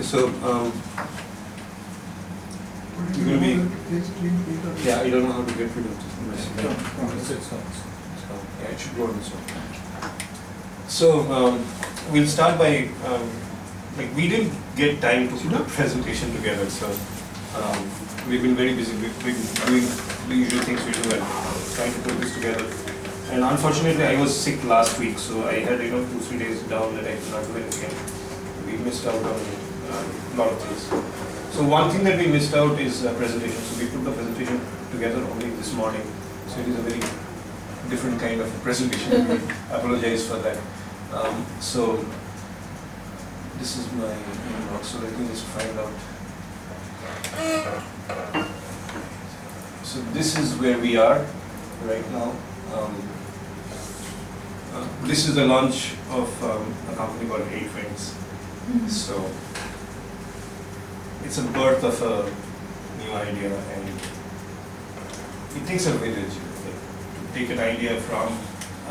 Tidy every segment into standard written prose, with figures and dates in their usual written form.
So you're going to be. Yeah, I don't know how to get rid of this mess. Yeah, it should go on this one. So we'll start by like we didn't get time to put a presentation together. So we've been very busy. We've been doing the usual things we do and trying to put this together. And unfortunately, I was sick last week, so I had 2-3 days down that I could not do anything. We missed out on a lot of things. So one thing that we missed out is presentation. So we put the presentation together only this morning. So it is a very different kind of presentation. We apologize for that. So this is my inbox. So let me just find out. So this is where we are right now. This is the launch of a company called 8 Friends. So it's a birth of a new idea, and it takes a village to take an idea from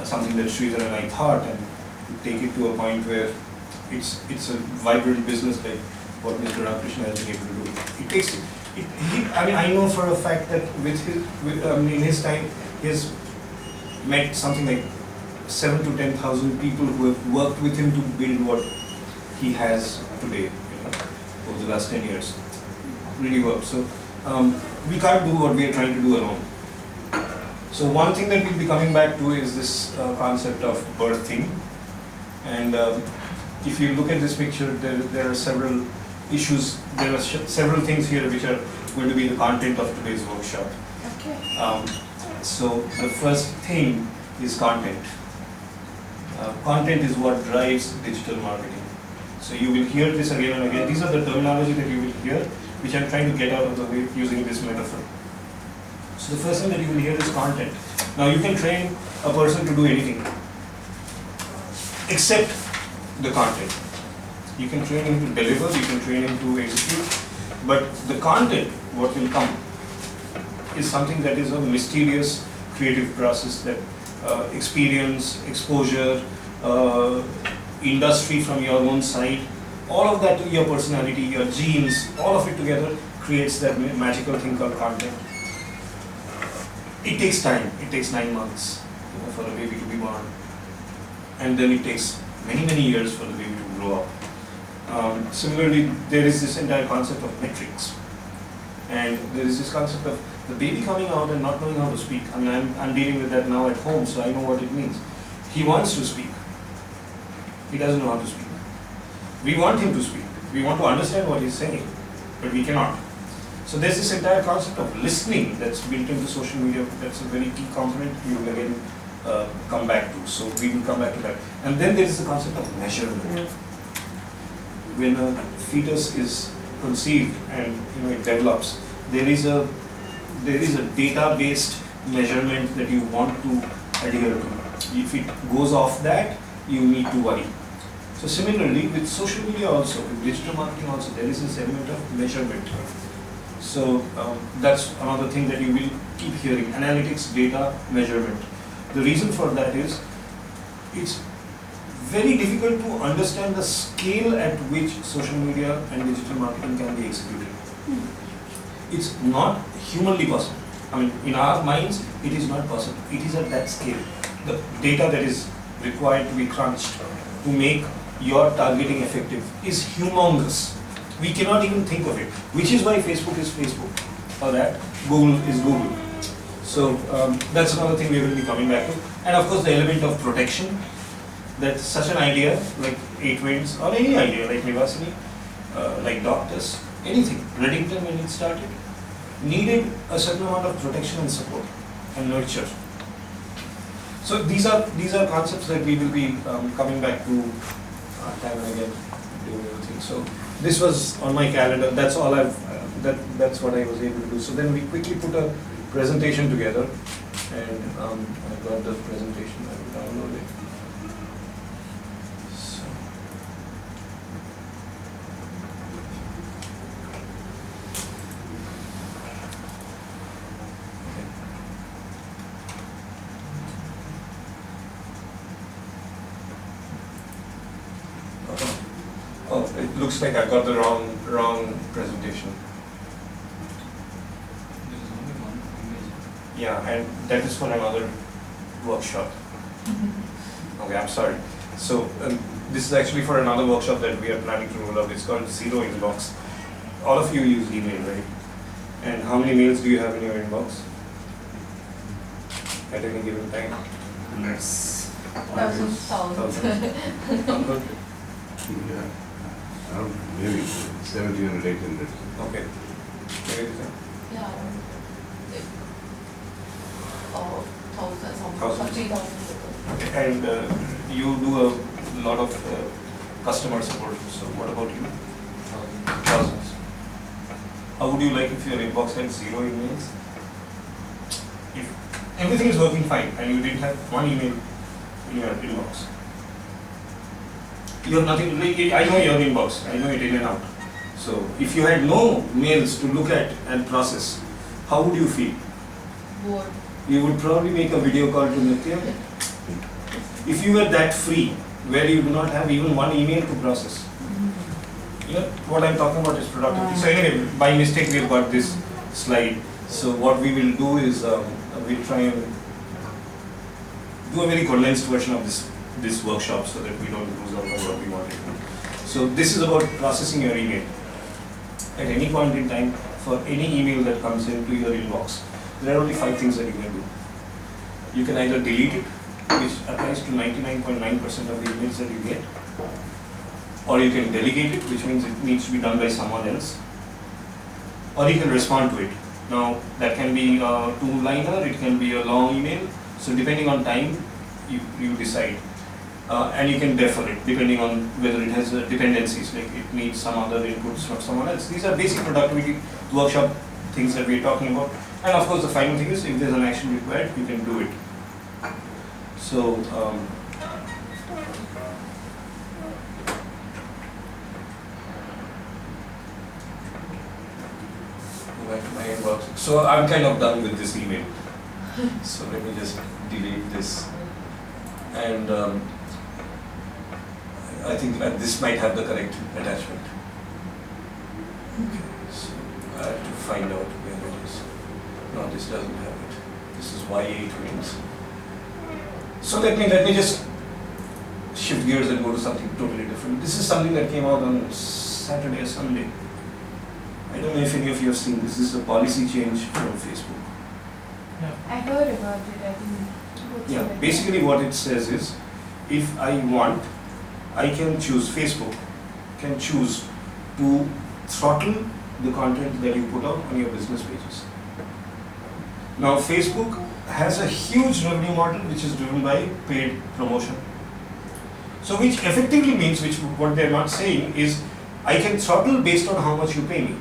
something that Sridhar and I thought and to take it to a point where it's a vibrant business like what Mr. Ramakrishna has been able to do. It takes I know for a fact that in his time he has met something like 7,000 to 10,000 people who have worked with him to build what he has today, over the last 10 years. Really worked. So we can't do what we are trying to do alone. So one thing that we'll be coming back to is this concept of birthing. And if you look at this picture, there are several issues. There are several things here which are going to be the content of today's workshop. Okay. So the first thing is content. Content is what drives digital marketing. So you will hear this again and again. These are the terminology that you will hear, which I'm trying to get out of the way using this metaphor. So the first thing that you will hear is content. Now you can train a person to do anything except the content. You can train him to deliver, you can train him to execute, but the content, what will come, is something that is a mysterious creative process that experience, exposure, industry from your own side, all of that, your personality, your genes, all of it together creates that magical thing called content. It takes time. It takes 9 months for a baby to be born, and then it takes many, many years for the baby to grow up. Similarly, there is this entire concept of metrics, and there is this concept of the baby coming out and not knowing how to speak. I mean, I'm dealing with that now at home, so I know what it means. He wants to speak. He doesn't know how to speak. We want him to speak. We want to understand what he's saying, but we cannot. So there's this entire concept of listening that's built into social media. That's a very key component we will again come back to. So we will come back to that. And then there is the concept of measurement. When a fetus is conceived and it develops, there is a data-based measurement that you want to adhere to. If it goes off that, you need to worry. So similarly, with social media also, with digital marketing also, there is this element of measurement. So that's another thing that you will keep hearing: analytics, data, measurement. The reason for that is it's very difficult to understand the scale at which social media and digital marketing can be executed. It's not humanly possible. I mean, in our minds, it is not possible. It is at that scale. The data that is required to be crunched to make your targeting effective is humongous. We cannot even think of it, which is why Facebook is Facebook, or that Google is Google. So that's another thing we will be coming back to. And of course, the element of protection. That such an idea like 8 Winds or any idea like Nivasini, like doctors, anything, Reddington when it started, needed a certain amount of protection and support and nurture. So these are concepts that we will be coming back to time and again doing everything. So this was on my calendar. That's all that's what I was able to do. So then we quickly put a presentation together, and I got the presentation. I will download it. looks like I've got the wrong presentation. There is only one image. Yeah, and that is for another workshop. Okay, I'm sorry. So this is actually for another workshop that we are planning to roll out. It's called Zero Inbox. All of you use email, right? And how many mails do you have in your inbox at any given time? Thousands. Thousands. Uncle? Yeah, around maybe 1700, 800. Okay. Maybe the same. Yeah. Oh, thousands, Thousands. 30,000. And you do a lot of customer support. So what about you? Thousands. How would you like if your inbox had 0 emails? If everything is working fine and you didn't have one email in your inbox. You have nothing. I know your inbox. I know it in and out. So if you had no mails to look at and process, how would you feel? Bored. You would probably make a video call to Nitya. If you were that free, where you do not have even one email to process. You know, what I'm talking about is productivity. So anyway, by mistake we've got this slide. So what we will do is we'll try and do a very condensed version of this workshop so that we don't lose out on what we wanted to do. So this is about processing your email. At any point in time, for any email that comes into your inbox, there are only 5 things that you can do. You can either delete it, which applies to 99.9% of the emails that you get, or you can delegate it, which means it needs to be done by someone else, or you can respond to it. Now, that can be a 2-liner, it can be a long email, so depending on time, you decide. And you can defer it, depending on whether it has dependencies, like it needs some other inputs from someone else. These are basic productivity workshop things that we are talking about. And of course, the final thing is, if there's an action required, you can do it. So, my inbox. So I'm kind of done with this email. So let me just delete this. And I think that this might have the correct attachment. Okay, so I have to find out where it is. No, this doesn't have it. This is Y8 wings. So let me just shift gears and go to something totally different. This is something that came out on Saturday or Sunday. I don't know if any of you have seen this. This is a policy change from Facebook. I heard about it, I think. Yeah, basically what it says is, if I want, I can choose, Facebook can choose to throttle the content that you put out on your business pages. Now Facebook has a huge revenue model which is driven by paid promotion. So which effectively means, what they're not saying is, I can throttle based on how much you pay me,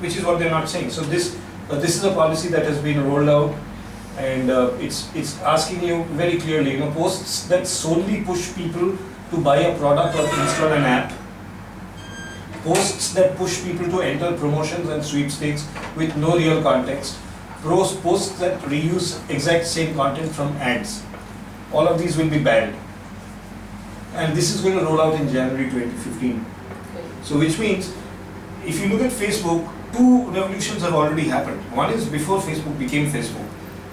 which is what they're not saying. So this is a policy that has been rolled out, and it's asking you very clearly, posts that solely push people to buy a product or install an app, posts that push people to enter promotions and sweepstakes with no real context, posts that reuse exact same content from ads. All of these will be banned. And this is going to roll out in January 2015. So which means, if you look at Facebook, 2 revolutions have already happened. One is before Facebook became Facebook,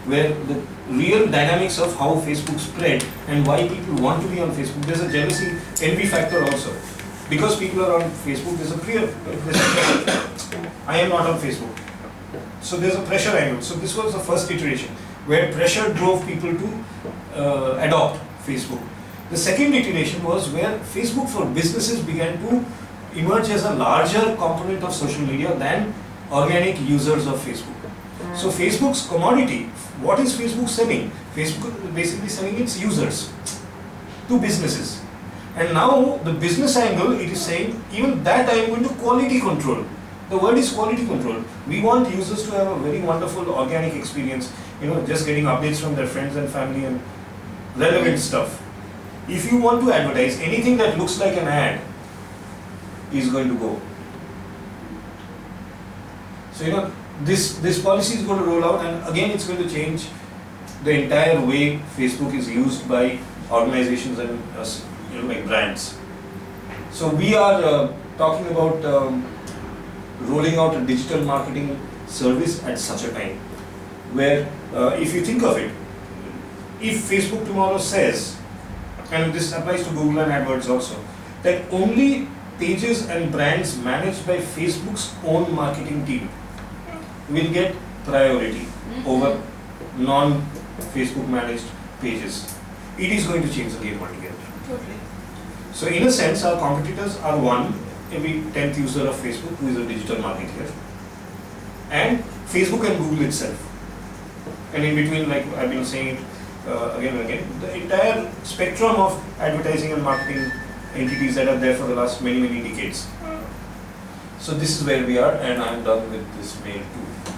where the real dynamics of how Facebook spread and why people want to be on Facebook, there's a jealousy, envy factor also. Because people are on Facebook, there's a pressure. I am not on Facebook. So there's a pressure angle. So this was the first iteration, where pressure drove people to adopt Facebook. The second iteration was where Facebook for businesses began to emerge as a larger component of social media than organic users of Facebook. So Facebook's commodity, what is Facebook selling? Facebook is basically selling its users to businesses. And now the business angle, it is saying, even that I am going to quality control. The word is quality control. We want users to have a very wonderful organic experience, just getting updates from their friends and family and relevant stuff. If you want to advertise, anything that looks like an ad is going to go. So this policy is going to roll out, and again it's going to change the entire way Facebook is used by organizations and like brands. So we are talking about rolling out a digital marketing service at such a time where if you think of it, if Facebook tomorrow says, and this applies to Google and AdWords also, that only pages and brands managed by Facebook's own marketing team will get priority over non-Facebook managed pages, it is going to change the game altogether. Totally. So in a sense, our competitors are one, every 10th user of Facebook who is a digital marketer, and Facebook and Google itself. And in between, like I've been saying again and again, the entire spectrum of advertising and marketing entities that are there for the last many, many decades. So this is where we are, and I'm done with this mail too.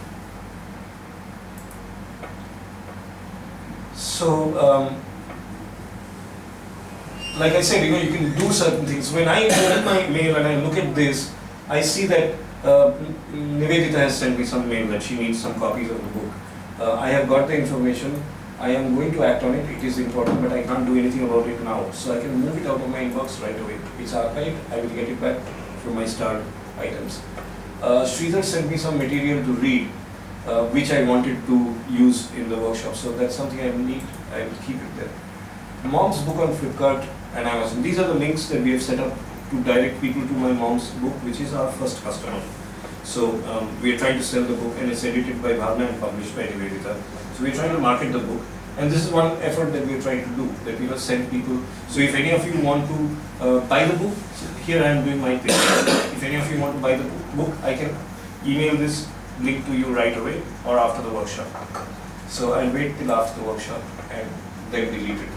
So, like I said, you can do certain things. When I open my mail and I look at this, I see that Nivedita has sent me some mail that she needs some copies of the book. I have got the information. I am going to act on it. It is important, but I can't do anything about it now. So I can move it out of my inbox right away. It's archived. I will get it back from my starred items. Sridhar sent me some material to read, which I wanted to use in the workshop. So that's something I need. I will keep it there. Mom's book on Flipkart and Amazon. These are the links that we have set up to direct people to my mom's book, which is our first customer. So we are trying to sell the book, and it's edited by Bhavna and published by Nivedita. So we're trying to market the book, and this is one effort that we're trying to do, that we will send people. So if any of you want to buy the book, here I am doing my thing. If any of you want to buy the book, I can email this link to you right away or after the workshop. So I'll wait till after the workshop and then delete it.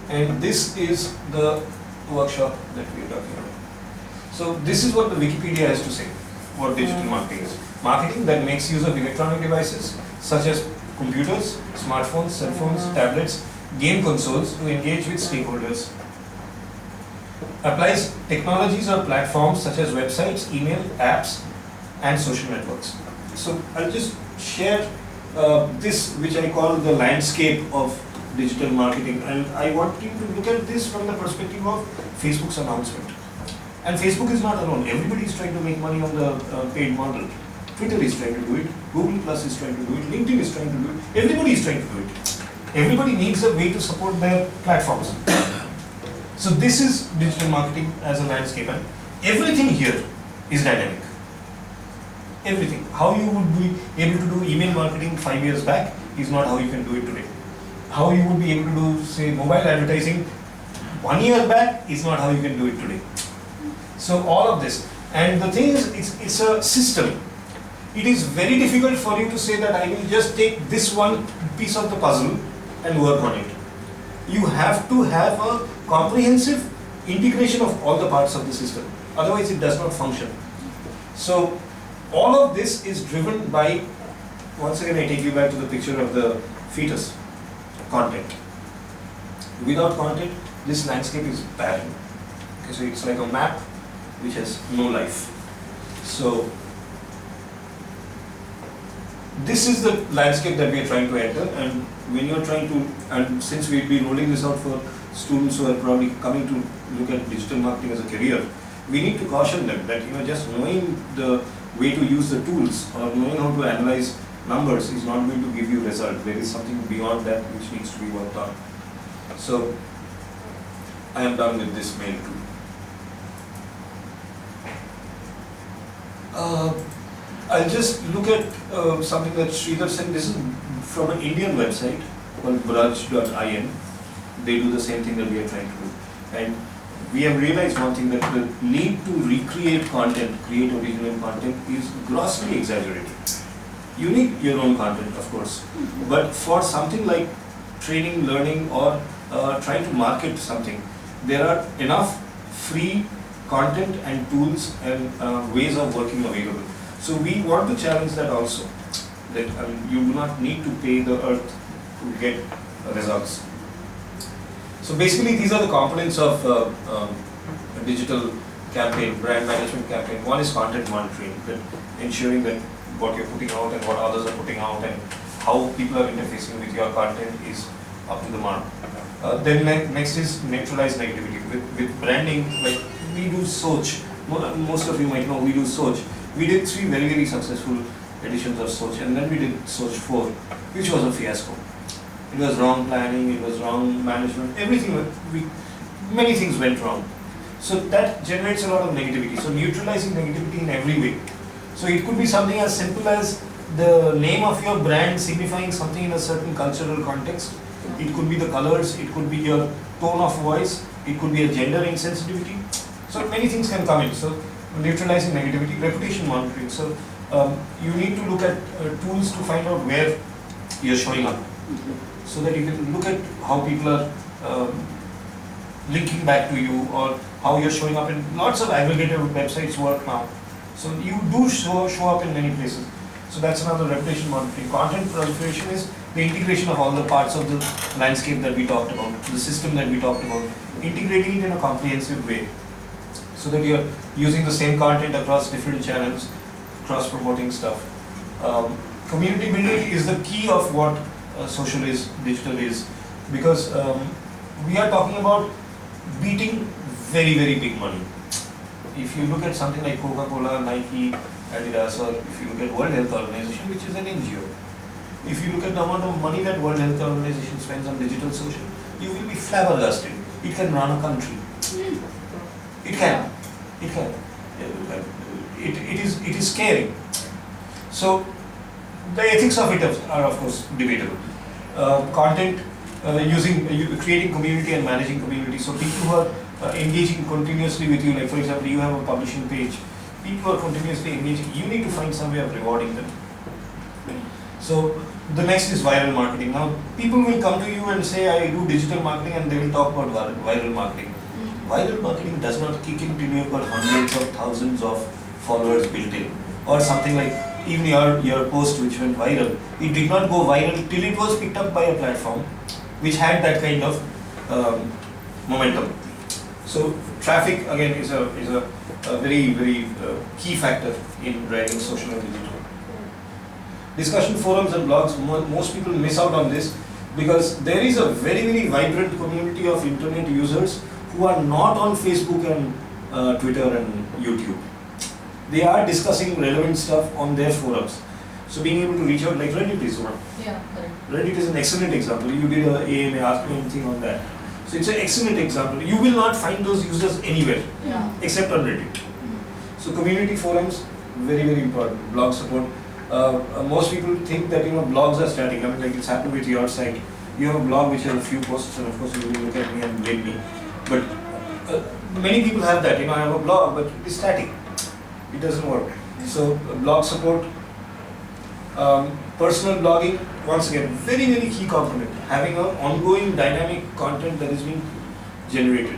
And this is the workshop that we are talking about. So this is what the Wikipedia has to say, what digital marketing is. Marketing that makes use of electronic devices such as computers, smartphones, cell phones, tablets, game consoles to engage with stakeholders. Applies technologies or platforms such as websites, email, apps, and social networks. So I'll just share this, which I call the landscape of digital marketing, and I want you to look at this from the perspective of Facebook's announcement. And Facebook is not alone. Everybody is trying to make money on the paid model. Twitter is trying to do it, Google Plus is trying to do it, LinkedIn is trying to do it, everybody is trying to do it. Everybody needs a way to support their platforms. So this is digital marketing as a landscape, and everything here is dynamic. Everything. How you would be able to do email marketing 5 years back is not how you can do it today. How you would be able to do, say, mobile advertising 1 year back is not how you can do it today. So all of this, and the thing is, it's a system. It is very difficult for you to say that I will just take this one piece of the puzzle and work on it. You have to have a comprehensive integration of all the parts of the system. Otherwise it does not function. So all of this is driven by, once again I take you back to the picture of the fetus, content. Without content, this landscape is barren. Okay, so it's like a map which has no life. So this is the landscape that we are trying to enter, and when you are trying to, and since we'll be rolling this out for students who are probably coming to look at digital marketing as a career, we need to caution them that just knowing the way to use the tools or knowing how to analyze numbers is not going to give you result. There is something beyond that which needs to be worked on. So I am done with this mail too. I'll just look at something that Sridhar sent. This is from an Indian website called braj.in. They do the same thing that we are trying to do. And we have realized one thing, that the need to recreate content, create original content is grossly exaggerated. You need your own content, of course. But for something like training, learning, or trying to market something, there are enough free content and tools and ways of working available. So we want to challenge that also, that you do not need to pay the earth to get results. So basically these are the components of a digital campaign, brand management campaign. One is content monitoring, that ensuring that what you're putting out and what others are putting out and how people are interfacing with your content is up to the mark. Then next is neutralize negativity. With branding, like we do Soch. Most of you might know we do Soch. We did 3 very, very successful editions of Soch, and then we did Soch 4, which was a fiasco. It was wrong planning, it was wrong management, many things went wrong. So that generates a lot of negativity. So neutralizing negativity in every way. So it could be something as simple as the name of your brand signifying something in a certain cultural context. It could be the colors, it could be your tone of voice, it could be a gender insensitivity. So many things can come in. So neutralizing negativity, reputation monitoring. So you need to look at tools to find out where you're showing up, so that you can look at how people are linking back to you, or how you're showing up in lots of aggregated websites work now. So you do show up in many places. So that's another reputation monitoring. Content proliferation is the integration of all the parts of the landscape that we talked about, the system that we talked about, integrating it in a comprehensive way, so that you're using the same content across different channels, cross-promoting stuff. Community building is the key of what social is, digital is, because we are talking about beating very, very big money. If you look at something like Coca-Cola, Nike, Adidas, or if you look at World Health Organization, which is an NGO, if you look at the amount of money that World Health Organization spends on digital social, you will be flabbergasted. It can run a country. It can. It can. It is scary. So the ethics of it are of course debatable. Content creating community and managing community. So people who are engaging continuously with you, like for example, you have a publishing page. People who are continuously engaging. You need to find some way of rewarding them. So the next is viral marketing. Now people will come to you and say, I do digital marketing, and they will talk about viral marketing. Viral marketing does not kick in till you've got hundreds of thousands of followers built in, or something like even your post which went viral. It did not go viral till it was picked up by a platform which had that kind of momentum. So traffic again is a very, very key factor in driving social and digital. Discussion forums and blogs, most people miss out on this because there is a very, very vibrant community of internet users who are not on Facebook and Twitter and YouTube. They are discussing relevant stuff on their forums. So being able to reach out, like Reddit is one. Yeah, correct. Reddit is an excellent example. You did a AMA, ask me anything on that. So it's an excellent example. You will not find those users anywhere except on Reddit. So community forums, very, very important. Blog support. Most people think that blogs are static. I mean, like it's happened with your site. You have a blog which has a few posts, and of course you will look at me and blame me. But many people have that. I have a blog, but it's static. It doesn't work. So blog support, personal blogging. Once again, very, very key component. Having an ongoing dynamic content that is being generated,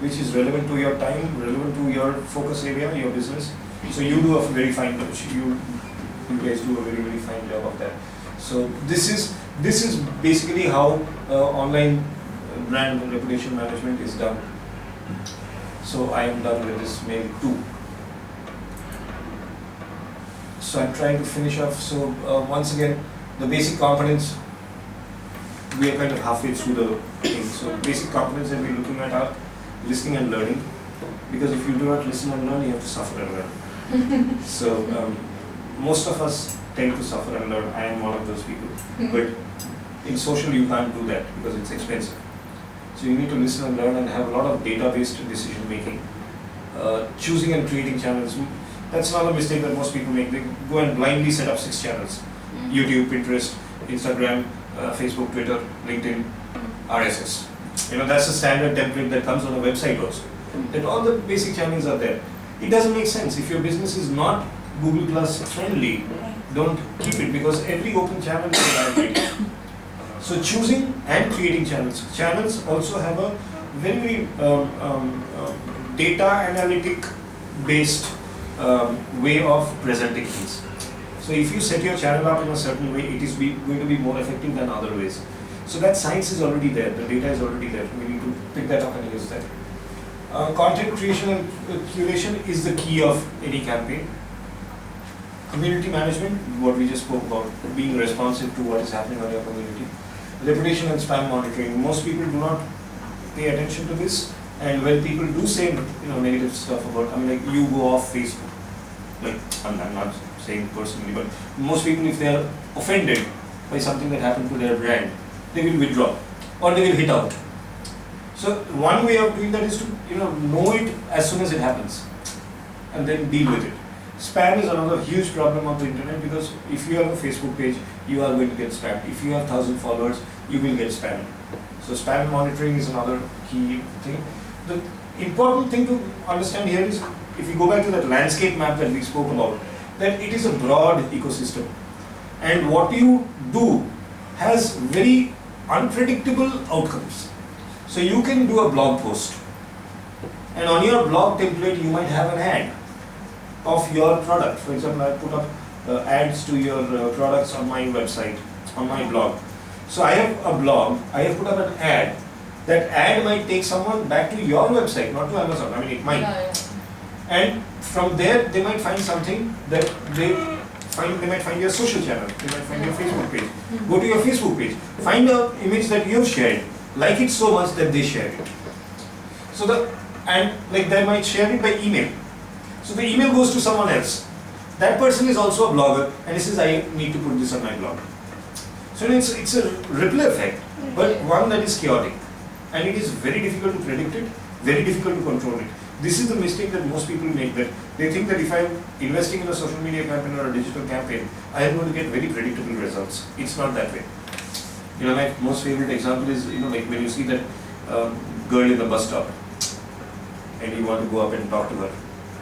which is relevant to your time, relevant to your focus area, your business. So you do a very fine job. You guys do a very, very fine job of that. So this is basically how online brand and reputation management is done. So I am done with this mail too. So I'm trying to finish off. So once again, the basic components, we are kind of halfway through the thing. So basic components that we're looking at are listening and learning. Because if you do not listen and learn, you have to suffer and learn. So most of us tend to suffer and learn. I am one of those people. But in social, you can't do that because it's expensive. So you need to listen and learn and have a lot of data-based decision making. Choosing and creating channels. That's another mistake that most people make. They go and blindly set up 6 channels. YouTube, Pinterest, Instagram, Facebook, Twitter, LinkedIn, RSS. That's the standard template that comes on a website also. That all the basic channels are there. It doesn't make sense. If your business is not Google Plus friendly, don't keep it, because every open channel is evaluated. So choosing and creating channels. Channels also have a very, data analytic based way of presenting things. So if you set your channel up in a certain way, it is going to be more effective than other ways. So that science is already there, the data is already there. We need to pick that up and use that. Content creation and curation is the key of any campaign. Community management, what we just spoke about, being responsive to what is happening on your community. reputation and spam monitoring. Most people do not pay attention to this, and when people do say negative stuff about, like you go off Facebook, like I'm not saying personally, but most people, if they are offended by something that happened to their brand, they will withdraw or they will hit out. So one way of doing that is to know it as soon as it happens and then deal with it. Spam is another huge problem on the internet, because if you have a Facebook page, you are going to get spammed. If you have 1,000 followers, you will get spammed. So spam monitoring is another key thing. The important thing to understand here is, if you go back to that landscape map that we spoke about, that it is a broad ecosystem. And what you do has very unpredictable outcomes. So you can do a blog post, and on your blog template you might have an ad of your product. For example, I put up ads to your products on my website, on my blog. So I have a blog, I have put up an ad. That ad might take someone back to your website, not to Amazon. It might. Yeah. And from there they might find something that they might find your social channel, they might find your Facebook page. Go to your Facebook page, find an image that you've shared, like it so much that they share it. So they might share it by email. So the email goes to someone else. That person is also a blogger and he says, I need to put this on my blog. So it's a ripple effect, but one that is chaotic. And it is very difficult to predict it, very difficult to control it. This is the mistake that most people make, that they think that if I'm investing in a social media campaign or a digital campaign, I am going to get very predictable results. It's not that way. My most favorite example is, like when you see that girl in the bus stop and you want to go up and talk to her,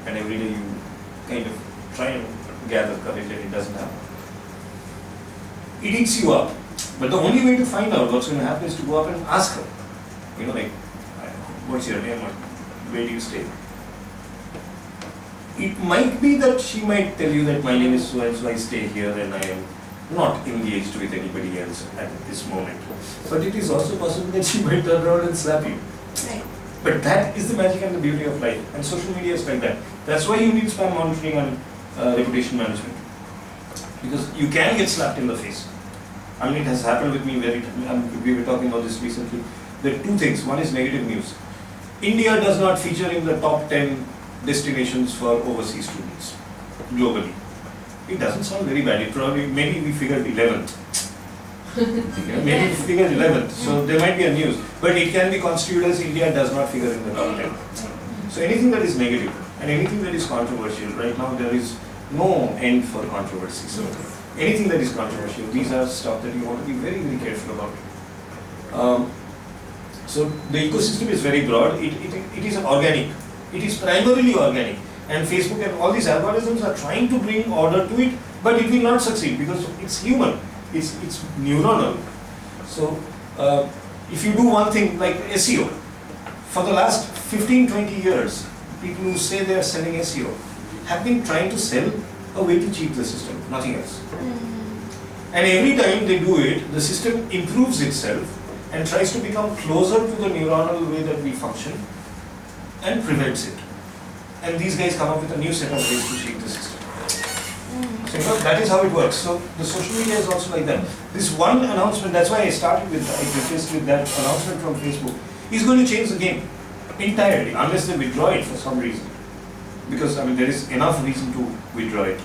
and every day you kind of try and gather courage and it doesn't happen. It eats you up. But the only way to find out what's going to happen is to go up and ask her. What's your name? Where do you stay? It might be that she might tell you that my name is so and so, I stay here and I am not engaged with anybody else at this moment. But it is also possible that she might turn around and slap you. Right. But that is the magic and the beauty of life. And social media is like that. That's why you need spam monitoring and reputation management. Because you can get slapped in the face. It has happened with me we were talking about this recently. There are two things. One is negative news. India does not feature in the top 10 destinations for overseas students globally. It doesn't sound very bad. Maybe we figured 11th. Maybe we figured 11th. So there might be a news. But it can be constituted as India does not figure in the top 10. So anything that is negative and anything that is controversial, right now there is no end for controversy. So anything that is controversial, these are stuff that you want to be very, very careful about. So the ecosystem is very broad. It is organic. It is primarily organic. And Facebook and all these algorithms are trying to bring order to it, but it will not succeed because it's human. It's neuronal. So if you do one thing like SEO, for the last 15-20 years, people who say they are selling SEO have been trying to sell a way to cheat the system, nothing else. And every time they do it, the system improves itself and tries to become closer to the neuronal way that we function and prevents it. And these guys come up with a new set of ways to cheat the system. So that is how it works. So the social media is also like that. This one announcement, that's why I prefaced with that announcement from Facebook, is going to change the game entirely, unless they withdraw it for some reason. Because there is enough reason to withdraw it.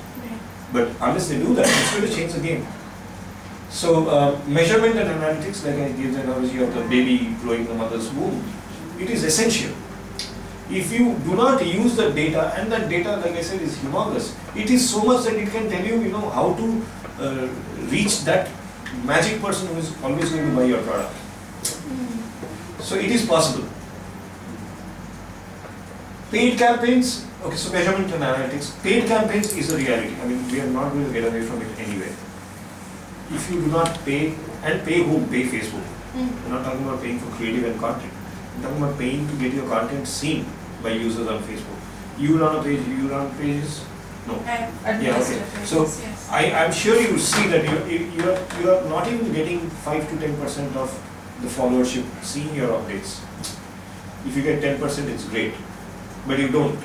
But unless they do that, it's going to change the game. So measurement and analytics, like I gave the analogy of the baby growing in the mother's womb, it is essential. If you do not use the data, and that data, like I said, is humongous, it is so much that it can tell you, how to reach that magic person who is always going to buy your product. So it is possible. Paid campaigns, okay, so measurement and analytics. Paid campaigns is a reality. We are not going to get away from it anyway. If you do not pay, and pay whom? Pay Facebook. We're not talking about paying for creative and content. We're talking about paying to get your content seen by users on Facebook. You run a page, you run pages? No. Yeah, okay. So Yes. I'm sure you see that you are not even getting 5 to 10% of the followership seeing your updates. If you get 10%, it's great. But you don't.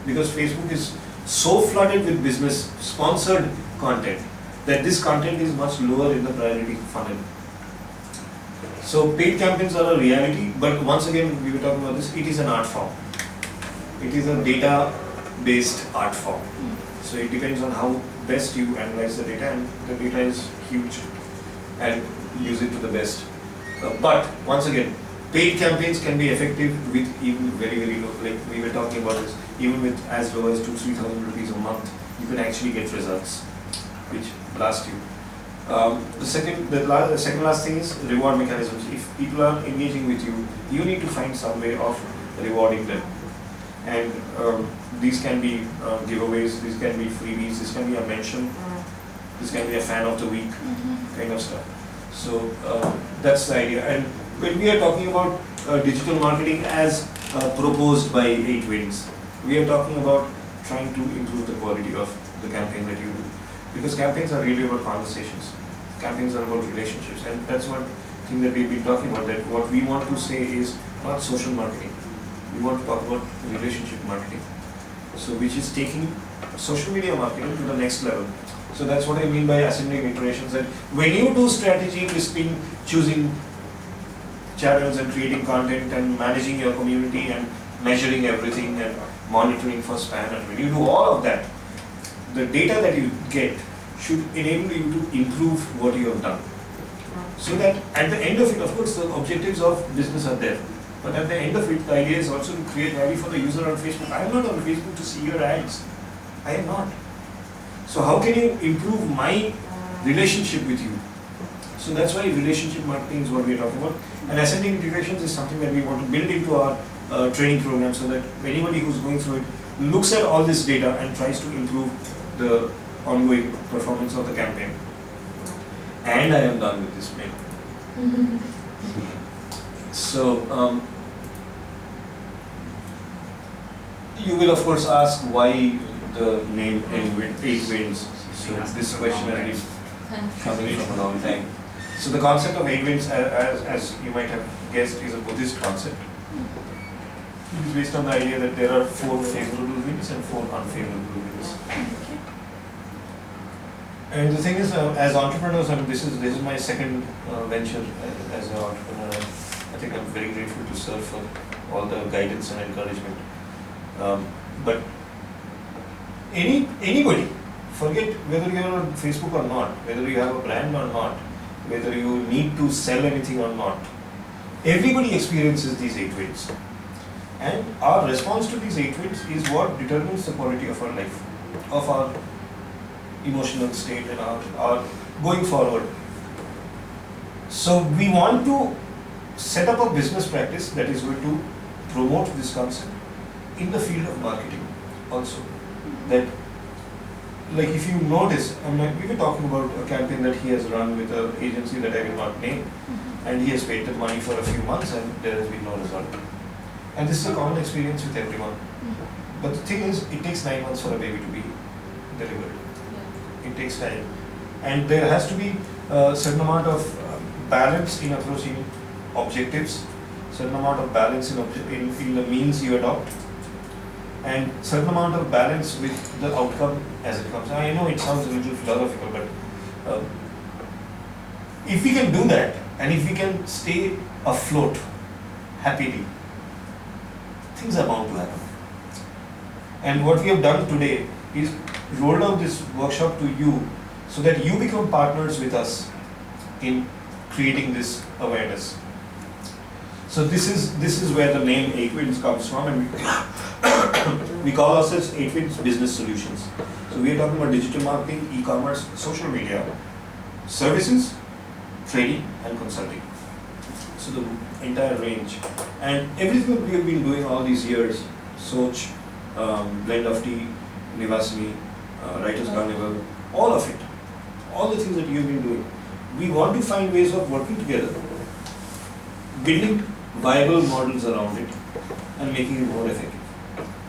Because Facebook is so flooded with business sponsored content that this content is much lower in the priority funnel. So paid campaigns are a reality, but once again, we were talking about this, it is an art form. It is a data-based art form. So it depends on how best you analyze the data, and the data is huge, and use it to the best. But once again, paid campaigns can be effective with even very, very low, like we were talking about this, even with as low as 2,000-3,000 rupees a month, you can actually get results which last you. The second last thing is reward mechanisms. If people are engaging with you, you need to find some way of rewarding them. And these can be giveaways, these can be freebies, this can be a mention, this can be a fan of the week kind of stuff. So that's the idea. And when we are talking about digital marketing as proposed by 8Winds, we are talking about trying to improve the quality of the campaign that you do. Because campaigns are really about conversations. Campaigns are about relationships. And that's one thing that we've been talking about, that what we want to say is not social marketing. We want to talk about relationship marketing. So which is taking social media marketing to the next level. So that's what I mean by assembling iterations. That when you do strategy, listing, choosing channels and creating content and managing your community and measuring everything and monitoring for spam, and when you do all of that, the data that you get should enable you to improve what you have done. So that at the end of it, of course, the objectives of business are there. But at the end of it, the idea is also to create value for the user on Facebook. I am not on Facebook to see your ads. I am not. So how can you improve my relationship with you? So that's why relationship marketing is what we are talking about. And ascending integrations is something that we want to build into our training program, so that anybody who's going through it looks at all this data and tries to improve the ongoing performance of the campaign. And I am done with this mail. So you will of course ask why the name 8Winds. So this question has been coming from a long time. So the concept of 8Winds, as you might have guessed, is a Buddhist concept. It is based on the idea that there are 4 favorable winds and 4 unfavorable winds. And the thing is, as entrepreneurs, I mean, this is my second venture as an entrepreneur. I think I'm very grateful to serve for all the guidance and encouragement. But anybody, forget whether you're on Facebook or not, whether you have a brand or not, whether you need to sell anything or not, everybody experiences these 8Winds. And our response to these 8Winds is what determines the quality of our life, of our emotional state and our going forward. So we want to set up a business practice that is going to promote this concept in the field of marketing also. That, like, if you notice, we were talking about a campaign that he has run with an agency that I will not name, and he has paid the money for a few months and there has been no result. And this is a common experience with everyone. But the thing is, it takes 9 months for a baby to be delivered. It takes time. And there has to be a certain amount of balance in approaching objectives, certain amount of balance in the means you adopt, and certain amount of balance with the outcome as it comes. I know it sounds a little philosophical, but if we can do that, and if we can stay afloat happily, things are bound to happen. And what we have done today is rolled out this workshop to you so that you become partners with us in creating this awareness. So this is where the name 8Winds comes from, and we call ourselves 8Winds Business Solutions. So we are talking about digital marketing, e-commerce, social media, services, trading and consulting. So the entire range. And everything that we have been doing all these years, Soch, Blend of Tea, Nivasini, Writers Carnival, all of it, all the things that you have been doing, we want to find ways of working together, building viable models around it and making it more effective.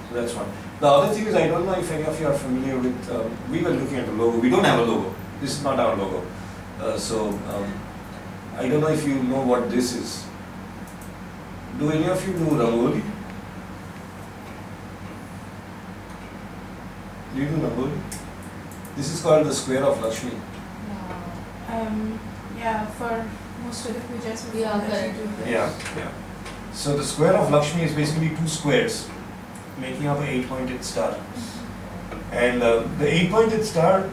So that's one. The other thing is, I don't know if any of you are familiar with, we were looking at the logo. We don't have a logo. This is not our logo. I don't know if you know what this is. Do any of you do Rangoli? Do you do Rangoli? This is called the Square of Lakshmi. Yeah, for most of the pujas will Yeah, fall correct. into that. Yeah. So the square of Lakshmi is basically two squares, making up an 8-pointed star. And the 8-pointed star